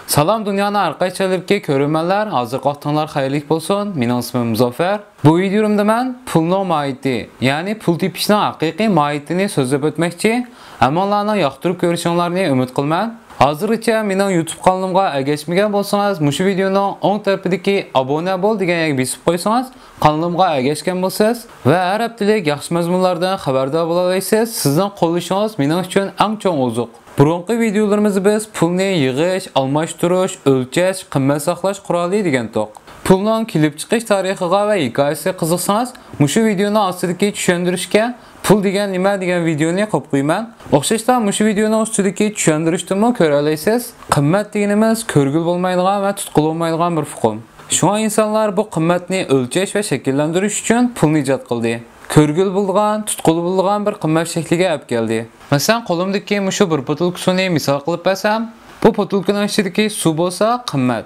Salam dünyanın arkadaşlarki körümenler, hazır qatınlar xayrlik bolsun. Mening ismim Muzaffer. Bu videomda men pulning mahiyati, ya'ni pul tepishning haqiqiy mahiyatini so'zlab o'tmoqchi. Hammalarning yoqtirib ko'rishingizni umid qilaman. Hozircha mening YouTube kanalimga ergashmagan bo'lsangiz, mushu videoning o'ng tarafidagi abona bo'l degan bosib qo'ysangiz, kanalimga ergashgan bo'lsangiz va har haftalik yaxshi mazmunlardan xabardor bo'la olasiz. Sizning qo'llashingiz mening uchun eng chong ozuq. Burunqi videolarımızda biz pulni yig'ish, almashtirish, o'lchash, qimmat saqlash quroli degan to'q. Pulning kelib chiqish tarixiga va hikoyasiga qiziqsangiz, mushu videoni ostidagi tushuntirishga pul degan nima degan videoni qo'yib qo'yman. O'xshashdan mushu videoni ostidagi tushuntirishni ko'ra olasiz. Qimmat deganimiz ko'rgil bo'lmaydigan va tutqul bo'lmaydigan bir fuqum. Shunga insonlar bu qimmatni o'lchash va shakllantirish uchun pulni ijod qildi. Ko'rgil bo'lgan, tutqul bo'lgan bir qimmat shakliga olib keldi. Masalan, qo'limdagi mushu bir botulka suvni misol qilib bersam, bu botulkaning ichidagi suv bo'lsa qimmat,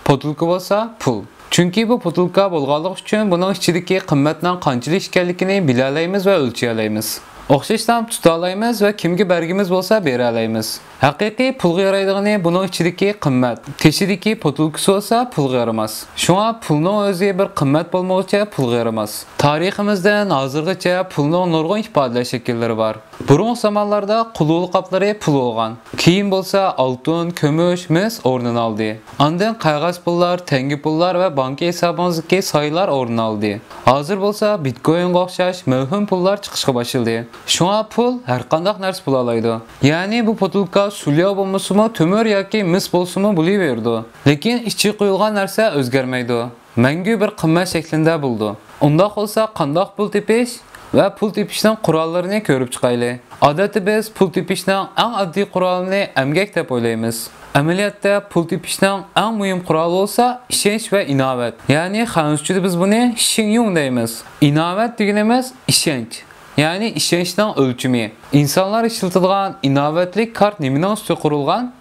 botulka bo'lsa pul. Chunki bu botulka bo'lganligi uchun buning ichidagi qimmatning qanchalik ekanligini bila olamiz va o'lchay olamiz. O'xshashdan tuta olamiz va kimga bergimiz bo'lsa bera olamiz. Haqiqiy pulga yaraydigani buning ichidagi qimmat. Teshidagi botulka bo'lsa pulga yaramas. Shunga pulning o'zi bir qimmat bo'lmoqcha pulga yaramas. Tariximizda hozirgacha pulning nurg'un ifodalash shakllari bor. Burun zamonlarda qulul qoplari pul bo'lgan. Keyin bo'lsa oltin, kumush, mis o'rnini oldi. Ondan qog'oz pullar, tengi pullar va bank hisobingizga saylar o'rin oldi. Hozir bo'lsa Bitcoinga o'xshash muhim pullar chiqishga boshladi. Shunga pul har qanday narsa bo'la oladi. Ya'ni bu botulka sulyo bo'lmasimi, temir yoki mis bo'lsimi bo'laverdi. Lekin ichi qo'yilgan narsa o'zgarmaydi. Mangu bir qimmat shaklida bo'ldi. Unda bo'lsa qanday pul tepish va pul tepishning qurollarini ko'rib chiqaylik. Odatda biz pul tepishning eng oddiy qurolini emgak deb o'ylaymiz. Amaliyotda pul tepishning eng muhim quroli bo'lsa ishonch va inovat. Ya'ni fransuzchada biz buni Xinyun deymiz. Inovat deganimiz ishonch. Ya'ni ishonchning o'lchami. Insonlar ishlatadigan inovatlik kart nimadan ustida qurilgan?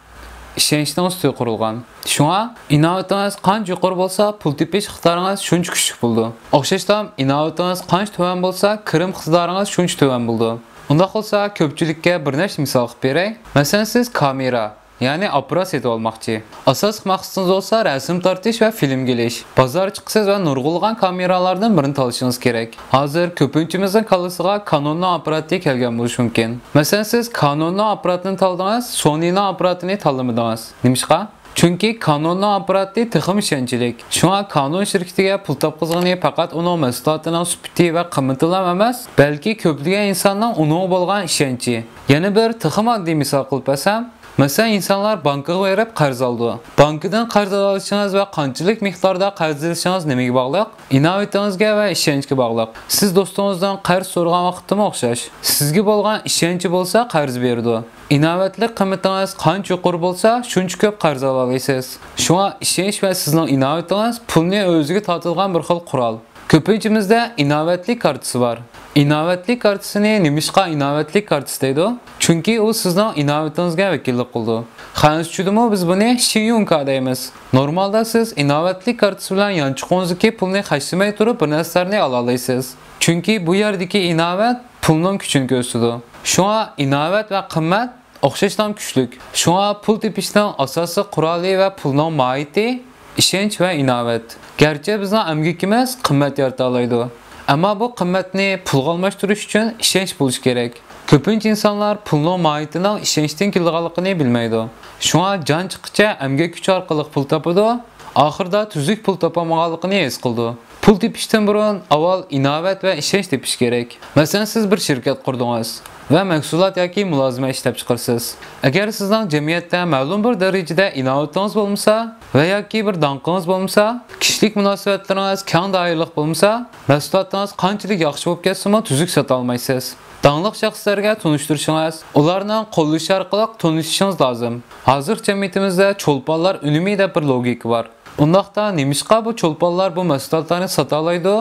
Ishonchdan ustida qurilgan. Shunga inovatingiz qancha yuqori bo'lsa, pul tepish iqtidoringiz shuncha kuchli bo'ldi. O'xshashdan inovatingiz qancha tuvan bo'lsa, kirim iqtidoringiz shuncha tuvan bo'ldi. Unda qolsa ko'pchilikka bir nechta misol qilib beray. Masalan, siz kamera, ya'ni apparat sotib olmoqchi. Asosiy maqsadingiz bo'lsa rasm tortish va film kelish. Bozor chiqsiz va nurg'ulg'an kameralardan birini tanishingiz kerak. Hozir ko'pinchimizning kallasiga Canonning apparati kelgan bo'lishi mumkin. Masalan, siz Canonning apparatini tanladingiz, Sonyning apparatini tanlamadingiz. Nimishqa? Chunki Canonning apparati texim ishonchlik. Shunga Canon shirkatiga pul topqizgani faqat uning mahsulotining sifati va qimmatidan emas, balki ko'plagan insonning uning bo'lgan ishonchi. Yana bir texim oddiy misol qilib bersam, masalan, insonlar bankaga berib qarz oldi. Bankadan qarz olishingiz va qanchalik miqdorda qarz olishingiz nimaga bog'liq? Inovatingizga va ishonchga bog'liq. Siz do'stingizdan qarz so'ragan vaqtda o'xshash. Sizga bo'lgan ishonchi bo'lsa qarz berdi. Inovatlik qimmatingiz qancha yuqori bo'lsa, shuncha ko'p qarz ola olasiz. Shunga ishonch va sizning inovatingiz pulni o'ziga tortadigan bir xil qurol. Ko'pinchimizda inovatlik kartasi bor. Inovatlik kartasini nimishqa inovatlik kartasi deydi? Chunki u sizning inovatingizga vakillik qildi. Fransuzchada biz buni Xinyun deymiz. Normalda siz inovatlik kartasi bilan yanchiqingizdagi pulni xashlamay turib bir narsalarni ola olasiz. Chunki bu yerdagi inovat pulning kuchini ko'rsatadi. Shunga inovat va qimmat o'xshashdan kuchli. Shunga pul tepishning asosiy quroli va pulning mohiyati ishonch va inovat. Garchi bizning emgakimiz qimmat yarata oladi. Ammo bu qimmatni pulga almashtirish uchun ishonch bo'lish kerak. Ko'pincha insonlar pulning mohiyatining ishonchdan kelganligini bilmaydi. Shunga jon chiqicha emgak kuchi orqali pul topadi, oxirida tuzuk pul topolmaganligini his qildi. Pul tepishdan burun avval inovat va ishonch tepish kerak. Masalan, siz bir shirkat qurdingiz va mahsulot yoki mulozima ishlab chiqarsiz. Agar sizning jamiyatda ma'lum bir darajada inovatingiz bo'lmasa va yoki bir donqingiz bo'lmasa, kishilik munosabatlaringiz keng doiralik bo'lmasa, mahsulotingiz qanchalik yaxshi bo'lib ketsa-mu tuzuk sota olmaysiz. Dangliq shaxslarga tunishtirishingiz, ularning qo'llashi orqali tunishishingiz lozim. Hozir jamiyatimizda cho'lponlar unumi deb bir logika bor. Undaqda nimishqa bu cho'lponlar bu mahsulotlarni sota oladi?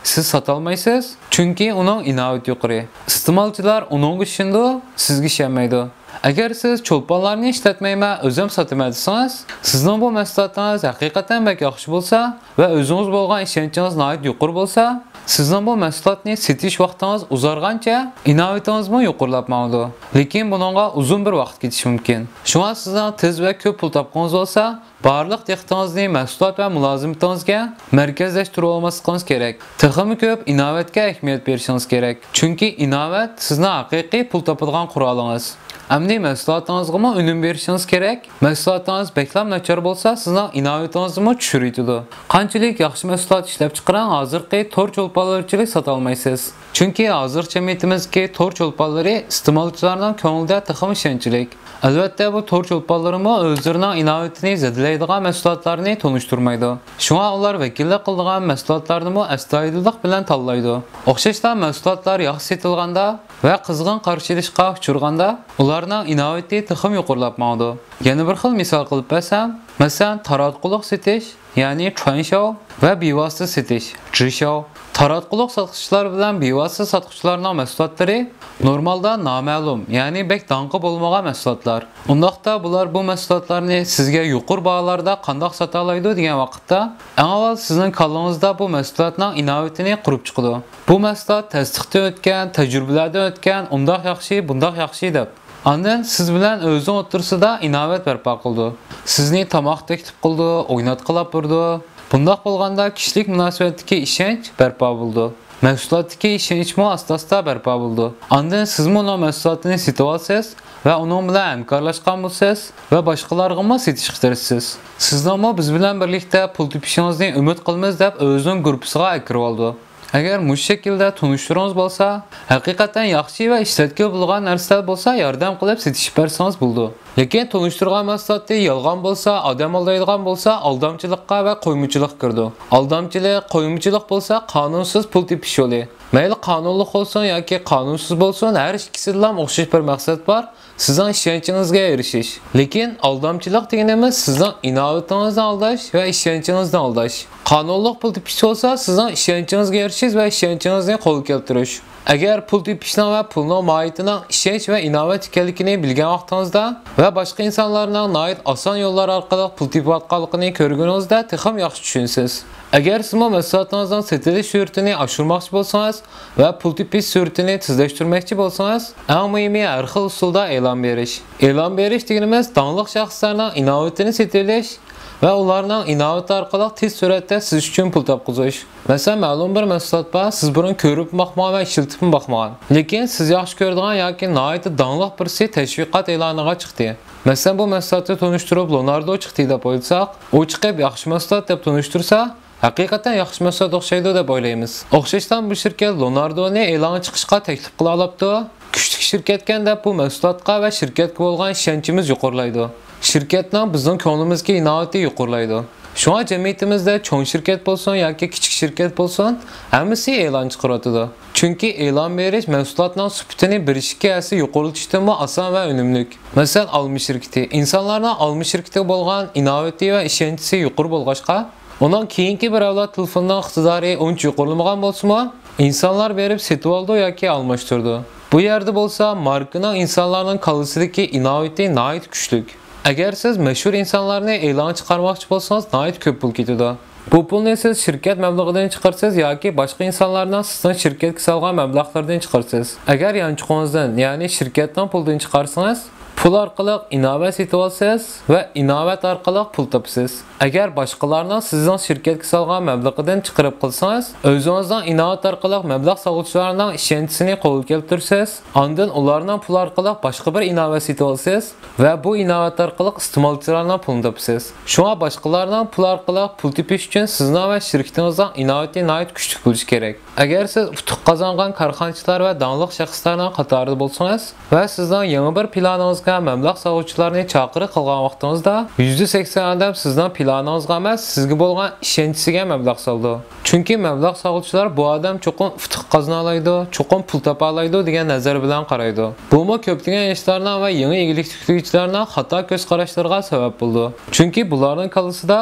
Siz sota olmaysiz, chunki uning inovat yuqori. Iste'molchilar uning ishini sizga ishonmaydi. Agar siz cho'lponlarni ishlatmayman, o'zim sotaman desangiz, sizning bu mahsulotingiz haqiqatan bak yaxshi bo'lsa va o'zingiz bo'lgan ishonchingiz nihoyat yuqori bo'lsa, sizning bu mahsulotni setish vaqtingiz uzargancha inovatingizmi yuqorilapmaydi. Lekin buningga uzun bir vaqt ketishi mumkin. Shunga sizning tez va ko'p pul topganingiz bo'lsa, barliq diqqatingizni mahsulot va mulozimatingizga markazlashtirib olmasligingiz kerak. Texmi ko'p inovatga ahamiyat berishingiz kerak. Chunki inovat sizning haqiqiy pul topadigan qurolingiz. Amni mahsulotingizga unum berishingiz kerak. Mahsulotingiz beklam nachar bo'lsa, sizning inovatingizni tushiradi. Qanchalik yaxshi mahsulot ishlab chiqaran, hozirgi tor cho'lponlarchilik sota olmaysiz. Chunki hozir jamiyatimizga tor cho'lponlari iste'molchilarning ko'nglida texmi ishonchlik. Albatta bu tor cho'lponlarimi o'zlarining inovatini zadalaydigan mahsulotlarni tanishtirmaydi. Shunga ular vakillik qiladigan mahsulotlarni astoydillik bilan tanlaydi. O'xshashdan mahsulotlar yaxshi setilganda va qizg'in qarshilikqa uchraganda ularning inovati texmi yuqorilapmaydi. Yana bir xil misol qilib bersam, masalan, taratquliq setish, ya'ni transhow va bevosita setish, jishow. Taratquliq sotuvchilar bilan bevosita sotuvchilarning mahsulotlari normalda noma'lum, ya'ni bek danqi bo'lmagan mahsulotlar. Undaqda bular bu mahsulotlarni sizga yuqori baholarda qanday sota oladi degan vaqtda, avval sizning kallangizda bu mahsulotning inovatini qurib chiqadi. Bu mahsulot tasdiqdan o'tgan, tajribalardan o'tgan, undaq yaxshi, bundaq yaxshi deb. Ondan siz bilan o'zing o'tirsida inovat barpo qildi. Sizni tomoq taklif qildi, o'ynatqilab burdi. Bundaq bo'lganda kishilik munosabatdagi ishonch barpo bo'ldi. Mahsulotdagi ishonchmi asta-asta barpo bo'ldi. Ondan siz uni mahsulotini sotib olsangiz va uning bilan hamkorlashgan bo'lsangiz va boshqalarga ham sotishga tirishsiz. Sizlarmi biz bilan birlikda pul topishingizni umid qilamiz deb o'zining gruppasiga akirib oldi. Agar bu shaklda tunishtiringiz bo'lsa, haqiqatan yaxshi va ishlatgan bo'lgan narsalar bo'lsa, yordam qilib setishib bersangiz bo'ldi. Lekin tunishtirgan mahsulotda yolg'on bo'lsa, odam aldaydigan bo'lsa, aldamchilikqa va qo'ymuchilik kirdi. Aldamchilik, qo'ymuchilik bo'lsa, qonunsiz pul tepish yo'li. Mayli qonunli bo'lsin yoki qonunsiz bo'lsin, har ikkisidan o'xshash bir maqsad bor. Sizning ishonchingizga erishish. Lekin aldamchilik deganimiz sizning inovatingizni aldash va ishonchingizni aldash. Qonunli pul tepish bo'lsa, sizning ishonchingizni erishish va ishonchingizni qo'lga keltirish. Agar pul tepishning va pulning mohiyatining ishonch va innovat ekanligini bilgan vaqtingizda va boshqa insonlarning noit oson yo'llar orqali pul tepayotganligini ko'rganingizda texim yaxshi tushunsiz. Agar siz mahsulotingizning sotilish sur'atini oshirmoqchi bo'lsangiz va pul tepish sur'atini tezlashtirmoqchi bo'lsangiz, eng muhimi har xil usulda e'lon berish. E'lon berish deganimiz donliq shaxslarning innovatini sotilish va ularning innovati orqali tez suratda siz uchun pul topqizish. Masalan, ma'lum bir mahsulot bor, siz burun ko'rib boqmagan va ishlatib boqmagan. Lekin siz yaxshi ko'radigan yoki nihoyat donliq birsi tashviqot e'loniga chiqdi. Masalan, bu mahsulotni tunishtirib Leonardo chiqdi deb o'ylasak, u chiqib yaxshi mahsulot deb tunishtirsa, haqiqatan yaxshi mahsulot o'xshaydi deb o'ylaymiz. O'xshashdan bu shirkat Leonardoni e'lon chiqishga taklif qila olibdi. Kuchli shirkatgan deb bu mahsulotga va shirkatga bo'lgan ishonchimiz yuqorilaydi. Shirkatning bizning ko'nglimizga innovati yuqorilaydi. Shunga jamiyatimizda cho'ng shirkat bo'lsin yoki kichik shirkat bo'lsin, hammasi e'lon chiqaradi. Chunki e'lon berish mahsulotning sifatini birishga yuqorilishdan oson va unumli. Masalan, olma shirkati insonlarning olma shirkatiga bo'lgan innovati va ishonchi yuqori bo'lg'achqa, uning keyingi bir avlod telefonning iqtidori uncha yuqorilmagan bo'lsa-mu, insonlar berib sotib oldi yoki almashtirdi. Bu yerda bo'lsa, markaning insonlarning qalbisidagi innovati nihoyat kuchli. Agar siz mashhur insonlarni e'lon chiqarmoqchi bo'lsangiz, nihoyat ko'p pul ketadi. Bu pulni siz shirkat mablag'idan chiqarsiz yoki boshqa insonlarning sizning shirkatga solgan mablag'lardan chiqarsiz. Agar yanchiqingizdan, ya'ni shirkatdan puldan chiqarsangiz, pul orqali innovat setib olsangiz va innovat orqali pul topasiz. Agar boshqalarning sizning shirkatga solgan mablag'idan chiqarib qilsangiz, o'zingizning innovat orqali mablag' soluvchilarning ishonchini qo'lga keltirsangiz, ondan ularning pul orqali boshqa bir innovat setib olsangiz va bu innovat orqali iste'molchilarning pulini topasiz. Shunga boshqalarning pul orqali pul tepish uchun sizning va shirkatingizning innovati nihoyat kuchli bo'lishi kerak. Agar siz utuq qozongan korxonachilar va donliq shaxslarning qatorida bo'lsangiz va sizning yangi bir planingizga mablag' soluvchilarni chaqirib qilgan vaqtingizda, %80 odam sizning planingizga emas, sizga bo'lgan ishonchiga mablag' soldi. Chunki mablag' soluvchilar bu odam cho'qim utuq qozona oladi, cho'qim pul topa oladi degan nazar bilan qaraydi. Bu ko'pchilik yoshlarning va yangi egalik tikuvchilarning xato ko'z qarashlariga sabab bo'ldi. Chunki bularning qalbisida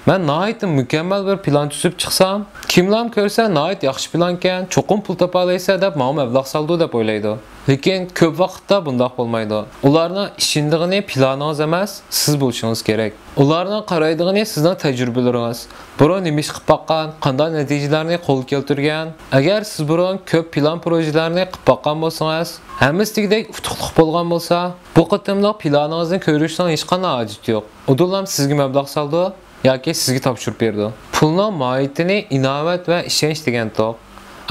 Ben nahayet mükemmel bir plan tüzüp çıksam, kimlam görse nahayet yaxşı plan ekan, çoqum pul topalaysa deb mağum mablag' saldı deb o'ylaydi. Lekin ko'p vaqtda bundaq bo'lmaydi. Ularning ishingdigini planingiz emas, siz bo'lishingiz kerak. Ularning qaraydigini sizning tajribalaringiz. Burun nima ish qilib baqqan, qanday natijalarni qo'lga keltirgan. Agar siz burun ko'p plan proyektlarni qilib baqqan bo'lsangiz, hammasidek utuqliq bo'lgan bo'lsa, bu qitimliq planingizni ko'rishdan hech qanday hojat yo'q. Udulam sizga mablag' saldi yoki sizga topshirib berdi. Pulning mohiyatini inovat va ishonch degan to'q.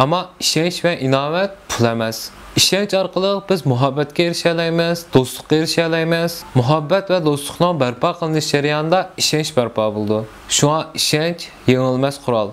Ammo ishonch va inovat pul emas. İşenç orqali biz muhabbatga erisha olamiz, do'stlikka erisha olamiz. Muhabbat va do'stlikning barpo qilinish jarayonida ishonch barpo bo'ldi. Shunga ishonch yengilmas qurol.